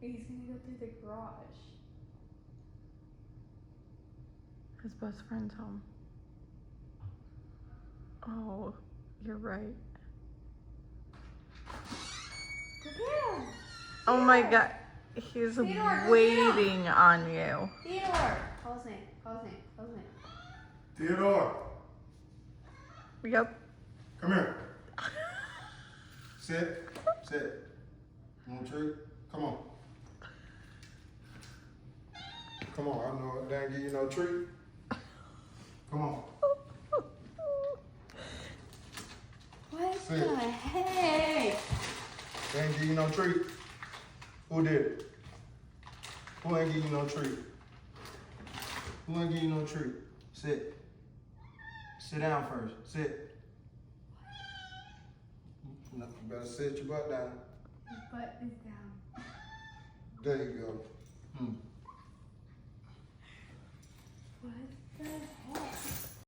He's gonna go through the garage. His best friend's home. Oh, you're right. Go get him! Oh my god. He's Theodore, go waiting on you. Theodore! Call his name. Call his name. Call his name. Theodore, Yep. come here. Sit. Sit. You want a treat? Come on. Come on, I know they ain't give you no treat. Come on. What Sit. the heck? They ain't give you no treat. Who did it? Who ain't give you no treat? Who ain't give you no treat? Sit. Sit down first. Sit. No, you better sit your butt down. His butt is down. There you go.